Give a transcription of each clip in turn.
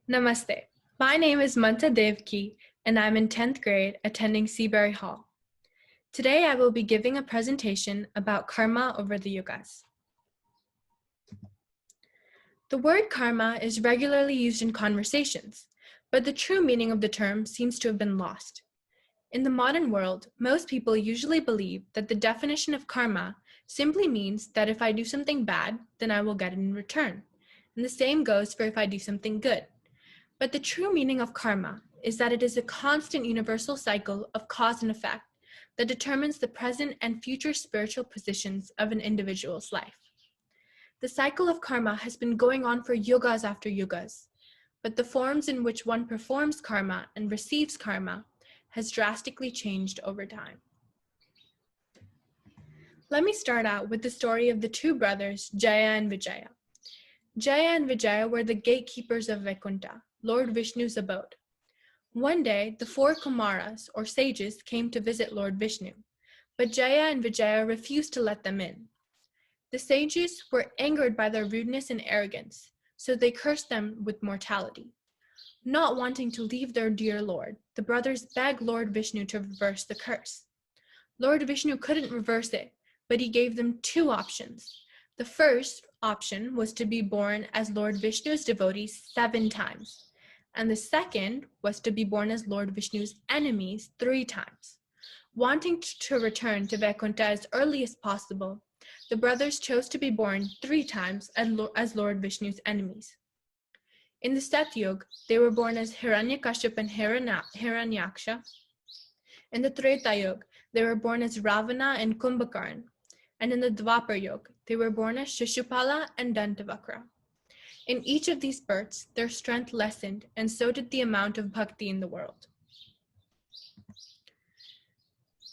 Namaste. My name is Mansa Devaki, and I'm in 10th grade attending Seabury Hall. Today I will be giving a presentation about karma over the Yugas. The word karma is regularly used in conversations, but the true meaning of the term seems to have been lost. In the modern world, most people usually believe that the definition of karma simply means that if I do something bad, then I will get it in return. And the same goes for if I do something good. But the true meaning of karma is that it is a constant universal cycle of cause and effect that determines the present and future spiritual positions of an individual's life. The cycle of karma has been going on for yugas after yugas, but the forms in which one performs karma and receives karma has drastically changed over time. Let me start out with the story of the two brothers, Jaya and Vijaya. Jaya and Vijaya were the gatekeepers of Vaikuntha, Lord Vishnu's abode. One day, the four Kumaras, or sages, came to visit Lord Vishnu, but Jaya and Vijaya refused to let them in. The sages were angered by their rudeness and arrogance, so they cursed them with mortality. Not wanting to leave their dear Lord, the brothers begged Lord Vishnu to reverse the curse. Lord Vishnu couldn't reverse it, but he gave them two options. The first option was to be born as Lord Vishnu's devotees 7 times, and the second was to be born as Lord Vishnu's enemies 3 times. Wanting to return to Vaikuntha as early as possible, the brothers chose to be born 3 times as Lord Vishnu's enemies. In the Satyayog, they were born as Hiranyakashipu and Hiranyaksha. In the Tretayog, they were born as Ravana and Kumbhakarna. And in the Dwapar Yuga, they were born as Shishupala and Dantavakra. In each of these births, their strength lessened, and so did the amount of bhakti in the world.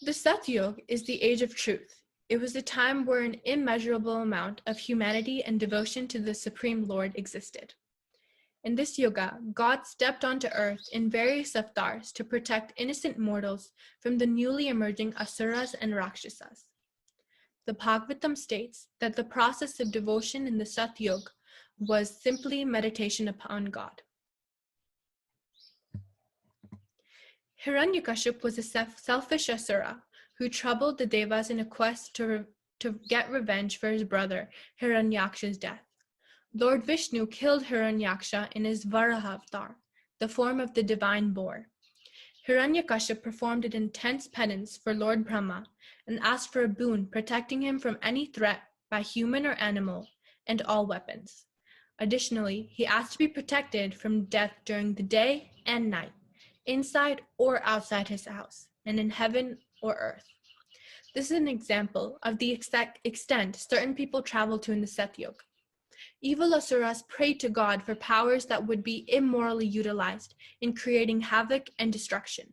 The Satyayog is the age of truth. It was a time where an immeasurable amount of humanity and devotion to the Supreme Lord existed. In this yuga, God stepped onto earth in various avatars to protect innocent mortals from the newly emerging asuras and rakshasas. The Bhagavatam states that the process of devotion in the Satyayog was simply meditation upon God. Hiranyakashipu was a selfish asura who troubled the devas in a quest to get revenge for his brother Hiranyaksha's death. Lord Vishnu killed Hiranyaksha in his Varaha avatar, the form of the divine boar. Hiranyakashipu performed an intense penance for Lord Brahma and asked for a boon protecting him from any threat by human or animal and all weapons. Additionally, he asked to be protected from death during the day and night, inside or outside his house, and in heaven or earth. This is an example of the extent certain people travel to in the Satyayog. Evil asuras prayed to God for powers that would be immorally utilized in creating havoc and destruction.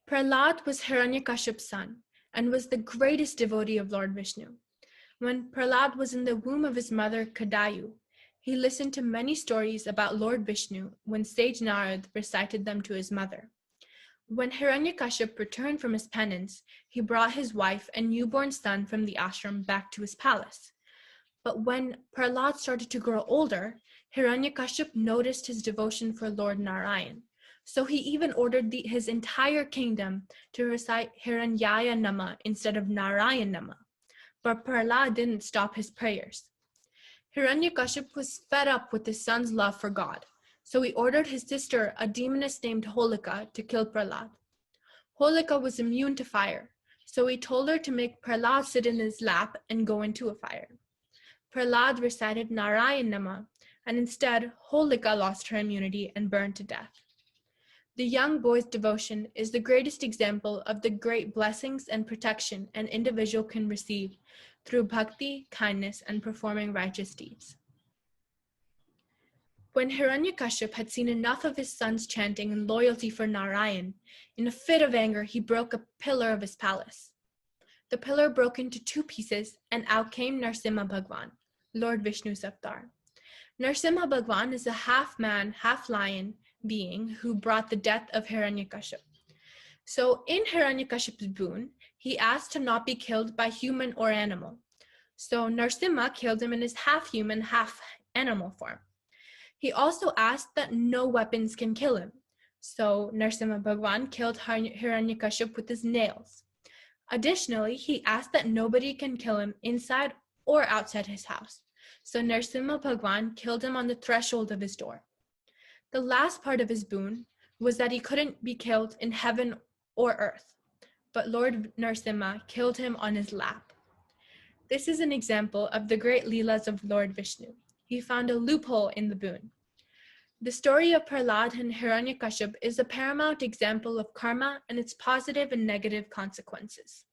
Prahlad was Hiranyakaship's son and was the greatest devotee of Lord Vishnu. When Prahlad was in the womb of his mother Kadayu, he listened to many stories about Lord Vishnu when sage Narad recited them to his mother. When Hiranyakashipu returned from his penance, he brought his wife and newborn son from the ashram back to his palace. But when Prahlad started to grow older, Hiranyakashipu noticed his devotion for Lord Narayan. So he even ordered his entire kingdom to recite Hiranyaya Nama instead of Narayan Nama. But Prahlad didn't stop his prayers. Hiranyakashipu was fed up with his son's love for God, so he ordered his sister, a demoness named Holika, to kill Prahlad. Holika was immune to fire, so he told her to make Prahlad sit in his lap and go into a fire. Prahlad recited Narayan Nama, and instead, Holika lost her immunity and burned to death. The young boy's devotion is the greatest example of the great blessings and protection an individual can receive through bhakti, kindness, and performing righteous deeds. When Hiranyakashipu had seen enough of his son's chanting and loyalty for Narayan, in a fit of anger, he broke a pillar of his palace. The pillar broke into 2 pieces, and out came Narsimha Bhagwan, Lord Vishnu's avatar. Narsimha Bhagwan is a half-man, half-lion being who brought the death of Hiranyakashipu. So in Hiranyakaship's boon, he asked to not be killed by human or animal. So Narsimha killed him in his half-human, half-animal form. He also asked that no weapons can kill him. So Narasimha Bhagwan killed Hiranyakashipu with his nails. Additionally, he asked that nobody can kill him inside or outside his house. So Narasimha Bhagwan killed him on the threshold of his door. The last part of his boon was that he couldn't be killed in heaven or earth, but Lord Narasimha killed him on his lap. This is an example of the great Leelas of Lord Vishnu. He found a loophole in the boon. The story of Prahlad and Hiranyakashipu is a paramount example of karma and its positive and negative consequences.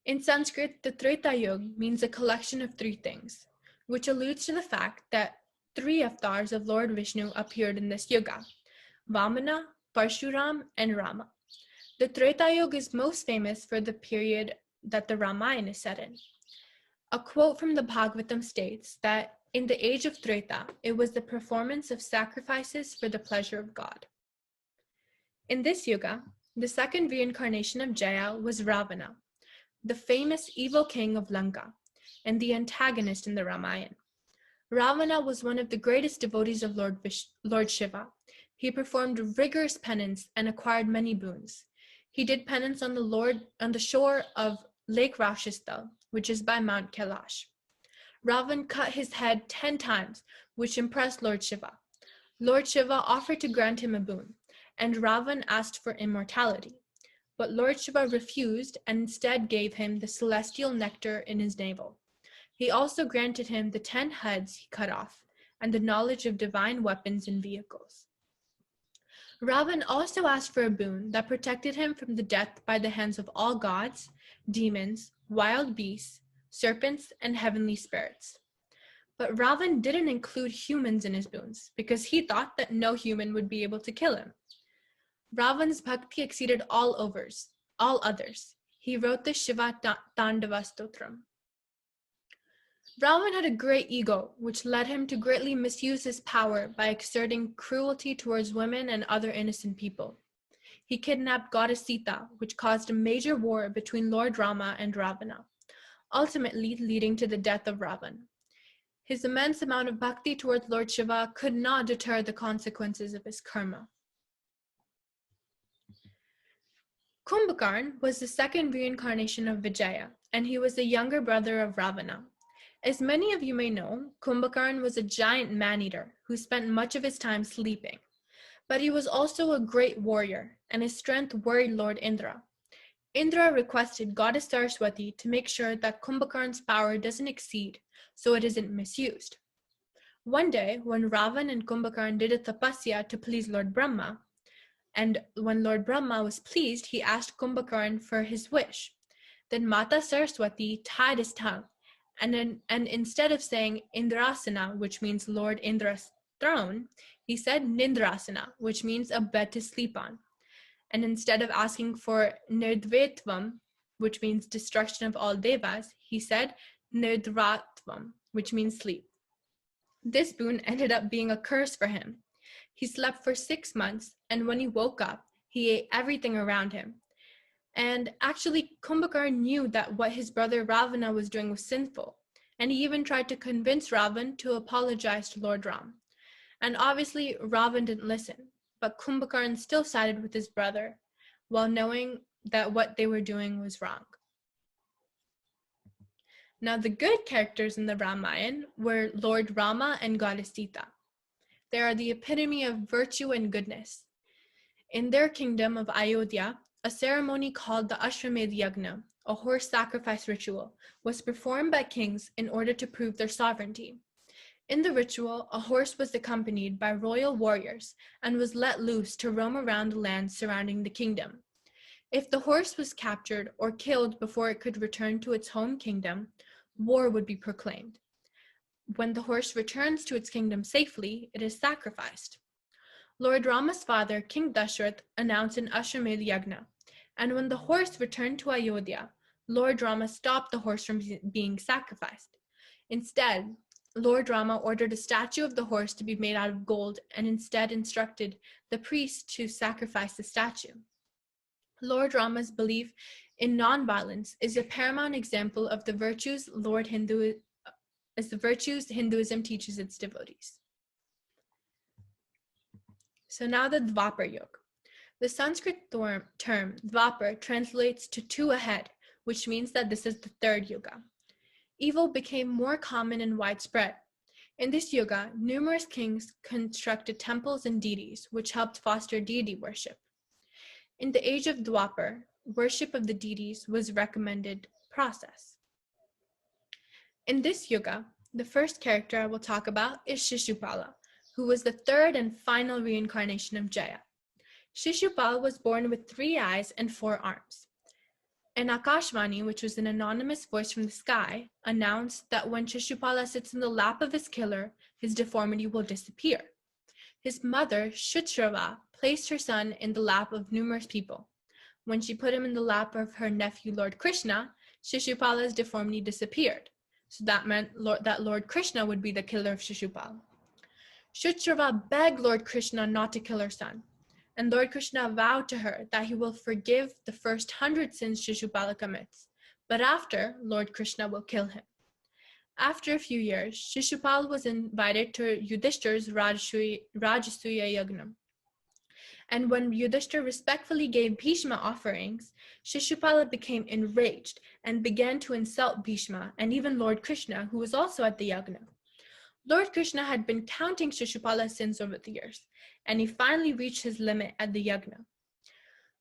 In Sanskrit, the Satyayog means a collection of three things, which alludes to the fact that three avatars of Lord Vishnu appeared in this yuga: Vamana, Parshuram, and Rama. The Satyayog is most famous for the period that the Ramayana is set in. A quote from the Bhagavatam states that in the age of Treta, it was the performance of sacrifices for the pleasure of God. In this yuga, the second reincarnation of Jaya was Ravana, the famous evil king of Lanka, and the antagonist in the Ramayana. Ravana was one of the greatest devotees of Lord Shiva. He performed rigorous penance and acquired many boons. He did penance on the shore of Lake Rashista, which is by Mount Kailash. Ravan cut his head 10 times, which impressed Lord Shiva. Lord Shiva offered to grant him a boon, and Ravan asked for immortality. But Lord Shiva refused and instead gave him the celestial nectar in his navel. He also granted him the 10 heads he cut off and the knowledge of divine weapons and vehicles. Ravan also asked for a boon that protected him from the death by the hands of all gods, demons, wild beasts, serpents, and heavenly spirits. But Ravan didn't include humans in his boons because he thought that no human would be able to kill him. Ravan's bhakti exceeded all others. He wrote the Shiva Tandava Stotram. Ravan had a great ego, which led him to greatly misuse his power by exerting cruelty towards women and other innocent people. He kidnapped goddess Sita, which caused a major war between Lord Rama and Ravana, ultimately leading to the death of Ravan. His immense amount of bhakti towards Lord Shiva could not deter the consequences of his karma. Kumbhakarna was the second reincarnation of Vijaya, and he was the younger brother of Ravana. As many of you may know, Kumbhakarna was a giant man-eater who spent much of his time sleeping. But he was also a great warrior, and his strength worried Lord Indra. Indra requested goddess Saraswati to make sure that Kumbhakarna's power doesn't exceed, so it isn't misused. One day, when Ravan and Kumbhakarna did a tapasya to please Lord Brahma, and when Lord Brahma was pleased, he asked Kumbhakarna for his wish. Then Mata Saraswati tied his tongue, and instead of saying Indrasana, which means Lord Indra's throne, he said Nindrasana, which means a bed to sleep on. And instead of asking for Nirdvetvam, which means destruction of all devas, he said Nirdratvam, which means sleep. This boon ended up being a curse for him. He slept for 6 months, and when he woke up, he ate everything around him. And actually, Kumbhakarna knew that what his brother Ravana was doing was sinful, and he even tried to convince Ravan to apologize to Lord Ram. And obviously, Ravan didn't listen, but Kumbhakarna still sided with his brother, while knowing that what they were doing was wrong. Now, the good characters in the Ramayana were Lord Rama and goddess Sita. They are the epitome of virtue and goodness. In their kingdom of Ayodhya, a ceremony called the Ashwamedh Yagna, a horse sacrifice ritual, was performed by kings in order to prove their sovereignty. In the ritual, a horse was accompanied by royal warriors and was let loose to roam around the land surrounding the kingdom. If the horse was captured or killed before it could return to its home kingdom, war would be proclaimed. When the horse returns to its kingdom safely, it is sacrificed. Lord Rama's father, King Dashrath, announced an Ashwamedh Yagna, and when the horse returned to Ayodhya, Lord Rama stopped the horse from being sacrificed. Instead, Lord Rama ordered a statue of the horse to be made out of gold and instead instructed the priest to sacrifice the statue. Lord Rama's belief in non-violence is a paramount example of the virtues Lord as the virtues Hinduism teaches its devotees. So now the Dwapar Yuga. The Sanskrit term Dwapar translates to two ahead, which means that this is the third yuga. Evil became more common and widespread. In this yuga, numerous kings constructed temples and deities, which helped foster deity worship. In the age of Dwapar, worship of the deities was a recommended process. In this yuga, the first character I will talk about is Shishupala, who was the third and final reincarnation of Jaya. Shishupala was born with 3 eyes and 4 arms. An Akashvani, which was an anonymous voice from the sky, announced that when Shishupala sits in the lap of his killer, his deformity will disappear. His mother, Shutrava, placed her son in the lap of numerous people. When she put him in the lap of her nephew Lord Krishna, Shishupala's deformity disappeared. So that meant that Lord Krishna would be the killer of Shishupala. Shutrava begged Lord Krishna not to kill her son. And Lord Krishna vowed to her that he will forgive the first 100 sins Shishupala commits, but after, Lord Krishna will kill him. After a few years, Shishupala was invited to Yudhishthir's Rajasuya Yagnam. And when Yudhishthir respectfully gave Bhishma offerings, Shishupala became enraged and began to insult Bhishma and even Lord Krishna, who was also at the yagna. Lord Krishna had been counting Shishupala's sins over the years, and he finally reached his limit at the yagna.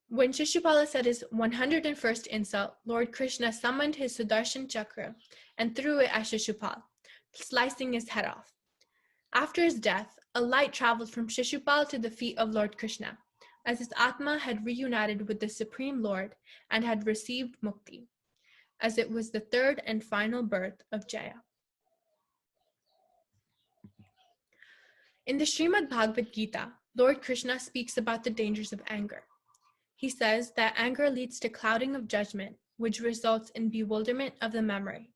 When Shishupala said his 101st insult, Lord Krishna summoned his Sudarshan Chakra and threw it at Shishupala, slicing his head off. After his death, a light traveled from Shishupala to the feet of Lord Krishna, as his Atma had reunited with the Supreme Lord and had received mukti, as it was the third and final birth of Jaya. In the Srimad Bhagavad Gita, Lord Krishna speaks about the dangers of anger. He says that anger leads to clouding of judgment, which results in bewilderment of the memory.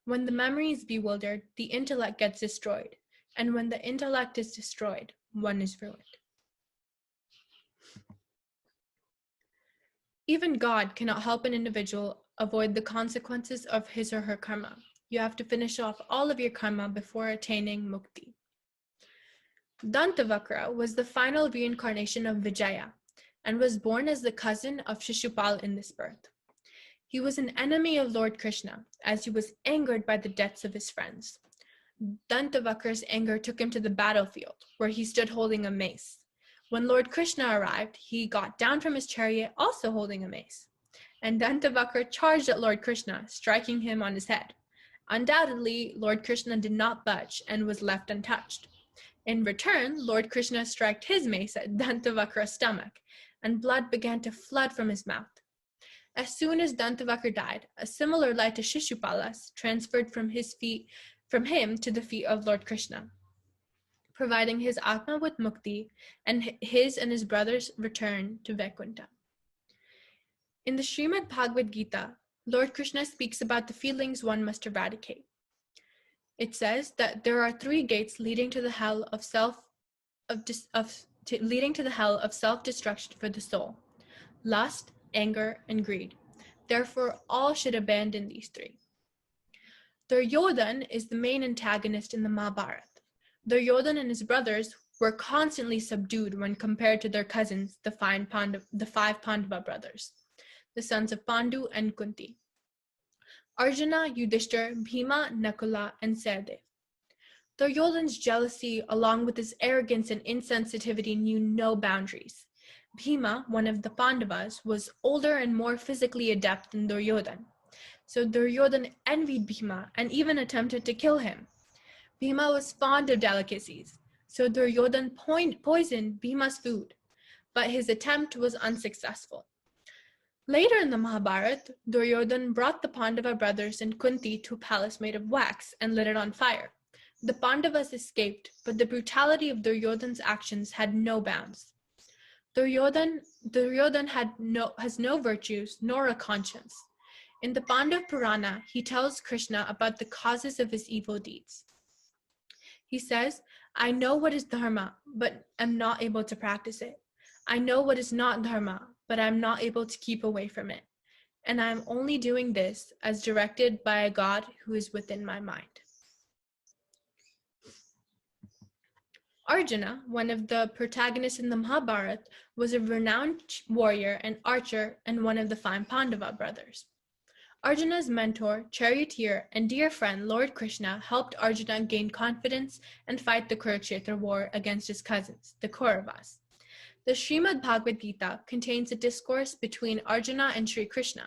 When the memory is bewildered, the intellect gets destroyed, and when the intellect is destroyed, one is ruined. Even God cannot help an individual avoid the consequences of his or her karma. You have to finish off all of your karma before attaining mukti. Dantavakra was the final reincarnation of Vijaya and was born as the cousin of Shishupala in this birth. He was an enemy of Lord Krishna as he was angered by the deaths of his friends. Dantavakra's anger took him to the battlefield where he stood holding a mace. When Lord Krishna arrived, he got down from his chariot also holding a mace. And Dantavakra charged at Lord Krishna, striking him on his head. Undoubtedly, Lord Krishna did not budge and was left untouched. In return, Lord Krishna struck his mace at Dantavakra's stomach, and blood began to flood from his mouth. As soon as Dantavakra died, a similar light to Shishupala's transferred from him to the feet of Lord Krishna, providing his Atma with mukti and his brothers' return to Vaikuntha. In the Srimad Bhagavad Gita, Lord Krishna speaks about the feelings one must eradicate. It says that there are 3 gates leading to the hell of self-destruction for the soul: lust, anger, and greed. Therefore, all should abandon these 3. Duryodhan is the main antagonist in the Mahabharata. Duryodhan and his brothers were constantly subdued when compared to their cousins, the 5 Pandava brothers, the sons of Pandu and Kunti: Arjuna, Yudhishthir, Bhima, Nakula, and Sahadev. Duryodhan's jealousy, along with his arrogance and insensitivity, knew no boundaries. Bhima, one of the Pandavas, was older and more physically adept than Duryodhan. So Duryodhan envied Bhima and even attempted to kill him. Bhima was fond of delicacies, so Duryodhan poisoned Bhima's food, but his attempt was unsuccessful. Later in the Mahabharata, Duryodhan brought the Pandava brothers and Kunti to a palace made of wax and lit it on fire. The Pandavas escaped, but the brutality of Duryodhan's actions had no bounds. Duryodhan has no virtues nor a conscience. In the Pandav Purana, he tells Krishna about the causes of his evil deeds. He says, "I know what is dharma, but am not able to practice it. I know what is not dharma, but I am not able to keep away from it. And I am only doing this as directed by a God who is within my mind." Arjuna, one of the protagonists in the Mahabharata, was a renowned warrior and archer and one of the 5 Pandava brothers. Arjuna's mentor, charioteer, and dear friend Lord Krishna helped Arjuna gain confidence and fight the Kurukshetra war against his cousins, the Kauravas. The Srimad Bhagavad Gita contains a discourse between Arjuna and Sri Krishna.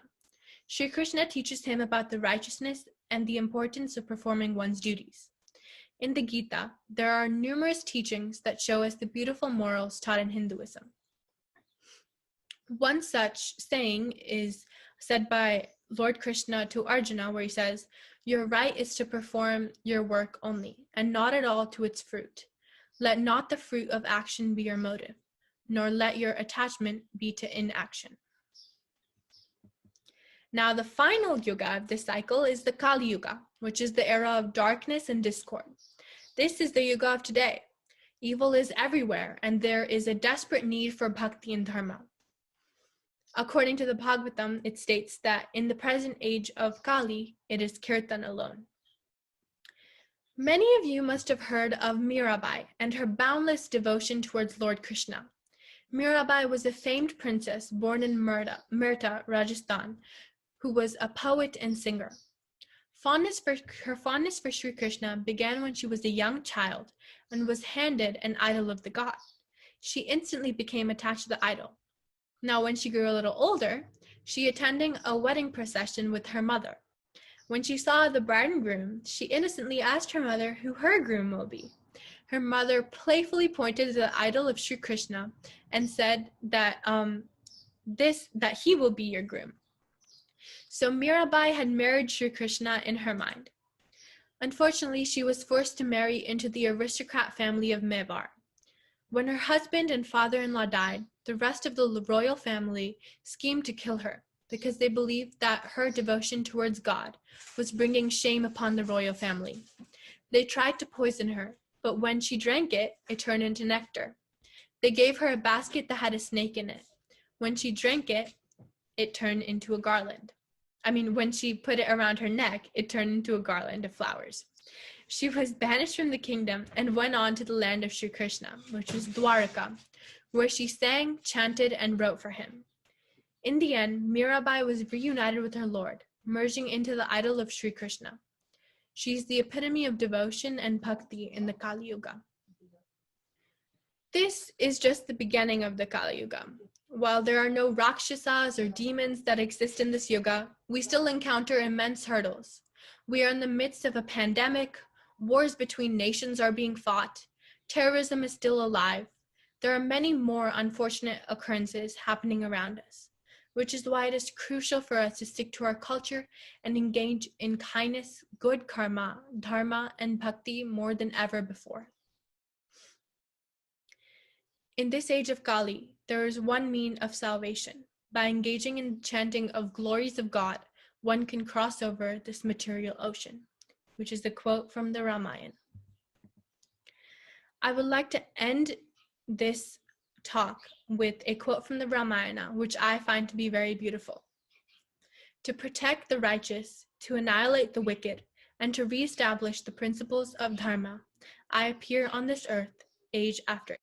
Sri Krishna teaches him about the righteousness and the importance of performing one's duties. In the Gita, there are numerous teachings that show us the beautiful morals taught in Hinduism. One such saying is said by Lord Krishna to Arjuna, where he says, "Your right is to perform your work only, and not at all to its fruit. Let not the fruit of action be your motive, nor let your attachment be to inaction." Now, the final yuga of this cycle is the Kaliyuga, which is the era of darkness and discord. This is the yuga of today. Evil is everywhere, and there is a desperate need for bhakti and dharma. According to the Bhagavatam, it states that in the present age of Kali, it is kirtan alone. Many of you must have heard of Mirabai and her boundless devotion towards Lord Krishna. Mirabai was a famed princess born in Mirta, Rajasthan, who was a poet and singer. Her fondness for Sri Krishna began when she was a young child and was handed an idol of the god. She instantly became attached to the idol. Now, when she grew a little older, she attended a wedding procession with her mother. When she saw the bride and groom, she innocently asked her mother who her groom will be. Her mother playfully pointed to the idol of Sri Krishna and said that he will be your groom. So Mirabai had married Sri Krishna in her mind. Unfortunately, she was forced to marry into the aristocrat family of Mevar. When her husband and father-in-law died, the rest of the royal family schemed to kill her because they believed that her devotion towards God was bringing shame upon the royal family. They tried to poison her, but when she drank it, it turned into nectar. They gave her a basket that had a snake in it. When she drank it, it turned into a garland. When she put it around her neck, it turned into a garland of flowers. She was banished from the kingdom and went on to the land of Sri Krishna, which was Dwaraka, where she sang, chanted, and wrote for him. In the end, Mirabai was reunited with her Lord, merging into the idol of Sri Krishna. She is the epitome of devotion and bhakti in the Kali Yuga. This is just the beginning of the Kali Yuga. While there are no Rakshasas or demons that exist in this yuga, we still encounter immense hurdles. We are in the midst of a pandemic, wars between nations are being fought, terrorism is still alive. There are many more unfortunate occurrences happening around us, which is why it is crucial for us to stick to our culture and engage in kindness, good karma, dharma, and bhakti more than ever before. In this age of Kali, there is one mean of salvation. By engaging in chanting of glories of God, one can cross over this material ocean, which is the quote from the Ramayana. I would like to end this talk with a quote from the Ramayana, which I find to be very beautiful. To protect the righteous, to annihilate the wicked, and to reestablish the principles of dharma, I appear on this earth age after